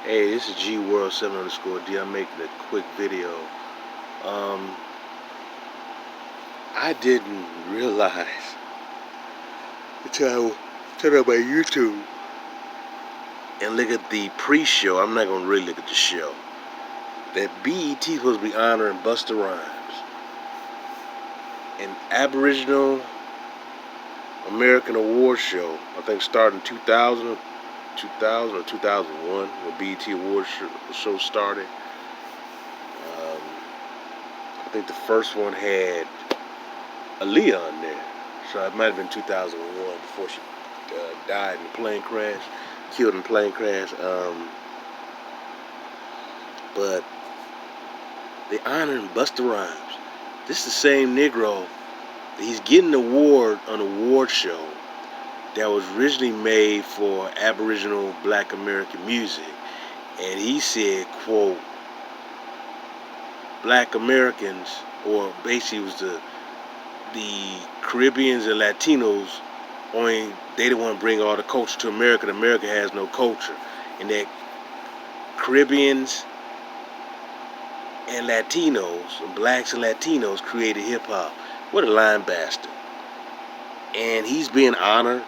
Hey, this is G World 7 underscore D. I'm making a quick video. Um, I didn't realize until I turned on my YouTube and look at the pre-show. I'm not gonna really look at the show. That BET is supposed to be honoring Busta Rhymes, an Aboriginal American award show. I think started in 2000 or 2001 when BET Award show started. I think the first one had Aaliyah on there, so it might have been 2001 before she died in a plane crash, killed in a plane crash. But they honoring Busta Rhymes. This is the same Negro. He's getting an award on an award show that was originally made for Aboriginal Black American music, and he said, "quote Black Americans," or basically it was the Caribbeans and Latinos, only they didn't want to bring all the culture to America. America has no culture, and that Caribbeans and Latinos, and blacks and Latinos, created hip hop. What a lying bastard! And he's being honored.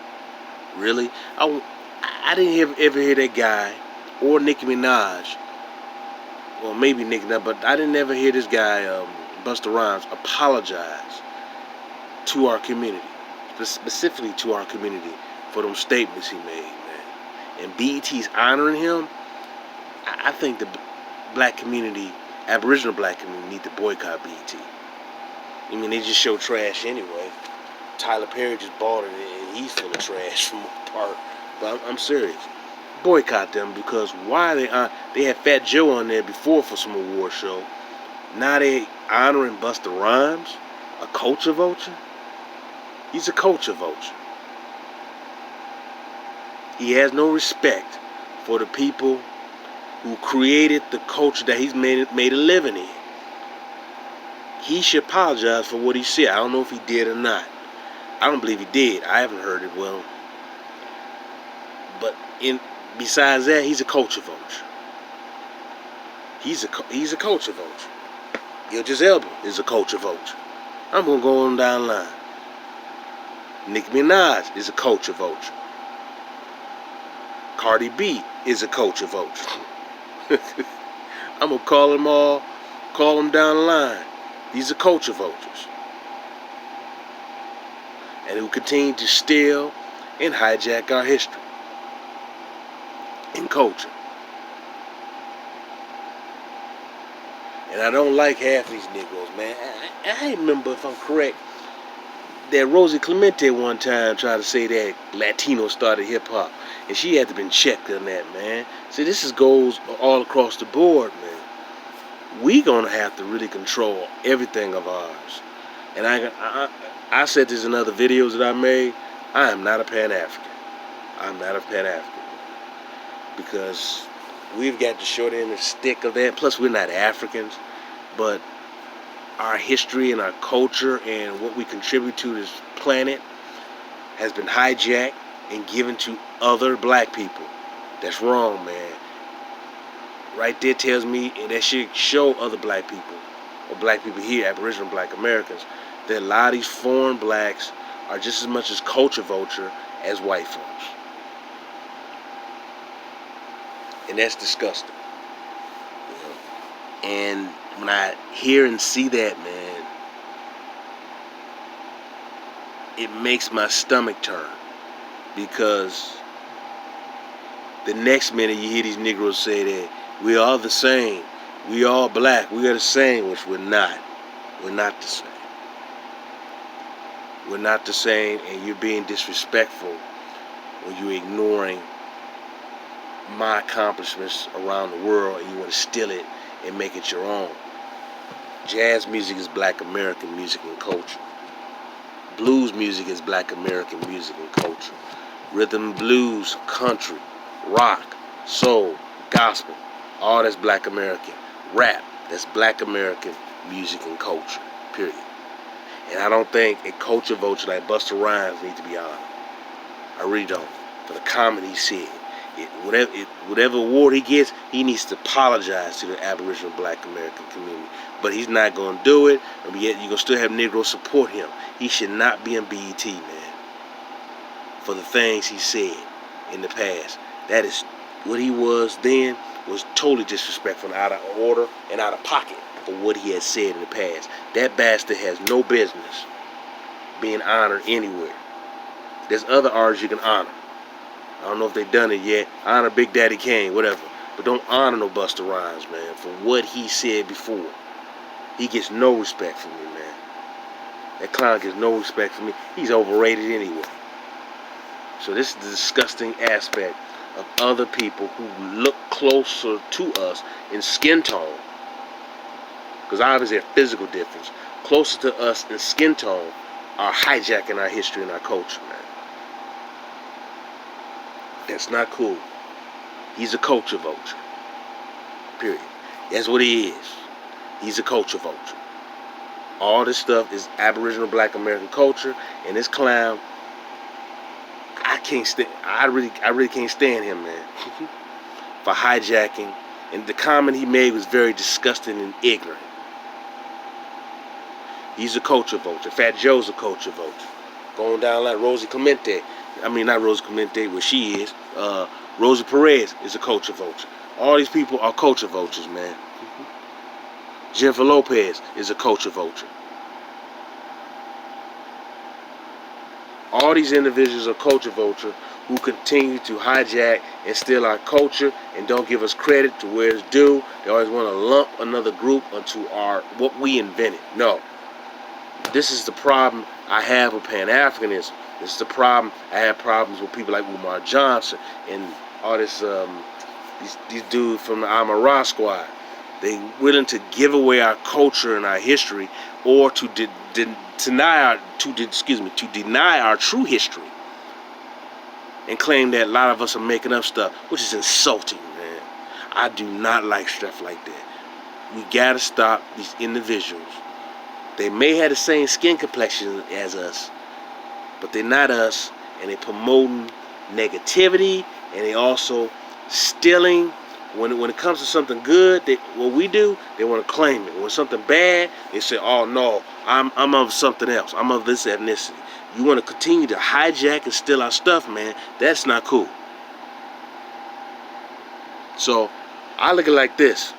Really, I didn't ever hear that guy or Nicki Minaj, or maybe Nicki Minaj, but I didn't ever hear this guy, Busta Rhymes, apologize to our community, specifically to our community, for them statements he made, man. And BET's honoring him. I think the black community, Aboriginal black community, need to boycott BET. I mean, they just show trash anyway. Tyler Perry just bought it, and he's full of trash from my part. But I'm serious. Boycott them, because why they had Fat Joe on there before for some award show. Now they honoring Busta Rhymes, a culture vulture. He's a culture vulture. He has no respect for the people who created the culture that he's made a living in. He should apologize for what he said. I don't know if he did or not. I don't believe he did. I haven't heard it well. But besides that, he's a culture vulture. He's a culture vulture. Idris Elba is a culture vulture. I'm gonna go on down the line. Nicki Minaj is a culture vulture. Cardi B is a culture vulture. I'm gonna call them down the line. These are culture vultures, and who continue to steal and hijack our history and culture. And I don't like half these Negroes, man. I remember, if I'm correct, that Rosie Clemente one time tried to say that Latinos started hip hop, and she had to been checked on that, man. See, goes all across the board, man. We gonna have to really control everything of ours. And I said this in other videos that I made. I am not a Pan-African. I'm not a Pan-African, because we've got the short end of the stick of that. Plus, we're not Africans, but our history and our culture and what we contribute to this planet has been hijacked and given to other black people. That's wrong, man. Right there tells me, and that should show other black people, or black people here, Aboriginal black Americans, that a lot of these foreign blacks are just as much as culture vulture as white folks. And that's disgusting. You know? And when I hear and see that, man, it makes my stomach turn. Because the next minute you hear these Negroes say that we are the same, we all black, we are the same, which we're not. We're not the same. We're not the same, and you're being disrespectful when you're ignoring my accomplishments around the world, and you want to steal it and make it your own. Jazz music is black American music and culture. Blues music is black American music and culture. Rhythm and blues, country, rock, soul, gospel, all that's black American. Rap, that's black American music and culture, period. And I don't think a culture vulture like Busta Rhymes needs to be honored. I really don't. For the comment he said. Whatever award he gets, he needs to apologize to the Aboriginal Black American community. But he's not going to do it, and yet you're going to still have Negroes support him. He should not be in BET, man, for the things he said in the past. That is what he was then, was totally disrespectful and out of order and out of pocket for what he had said in the past. That bastard has no business being honored anywhere. There's other artists you can honor. I don't know if they've done it yet. Honor Big Daddy Kane, whatever. But don't honor no Busta Rhymes, man, for what he said before. He gets no respect from me, man. That clown gets no respect from me. He's overrated anyway. So this is the disgusting aspect of other people who look closer to us in skin tone. Because obviously a physical difference. Closer to us in skin tone are hijacking our history and our culture, man. That's not cool. He's a culture vulture. Period. That's what he is. He's a culture vulture. All this stuff is Aboriginal Black American culture, and this clown, I can't stand. I really can't stand him, man, for hijacking. And the comment he made was very disgusting and ignorant. He's a culture vulture. Fat Joe's a culture vulture. Going down like Rosie Clemente. I mean, not Rosie Clemente, where she is. Rosie Perez is a culture vulture. All these people are culture vultures, man. Jennifer Lopez is a culture vulture. All these individuals are culture vulture who continue to hijack and steal our culture and don't give us credit to where it's due. They always want to lump another group onto what we invented. No. This is the problem I have with Pan-Africanism. This is the problem. I have problems with people like Umar Johnson and all this these dudes from the Amara Squad. They willing to give away our culture and our history, or to deny our true history, and claim that a lot of us are making up stuff, which is insulting, man. I do not like stuff like that. We gotta stop these individuals. They may have the same skin complexion as us, but they're not us, and they're promoting negativity, and they also stealing. When it comes to something good, what we do, they want to claim it. When something bad, they say, "Oh no, I'm of something else. I'm of this ethnicity." You want to continue to hijack and steal our stuff, man? That's not cool. So I look at it like this: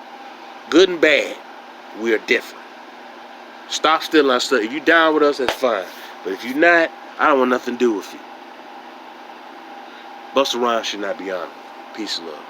good and bad, we are different. Stop stealing our stuff. If you're down with us, that's fine. But if you're not, I don't want nothing to do with you. Busta Rhymes should not be honored. Peace and love.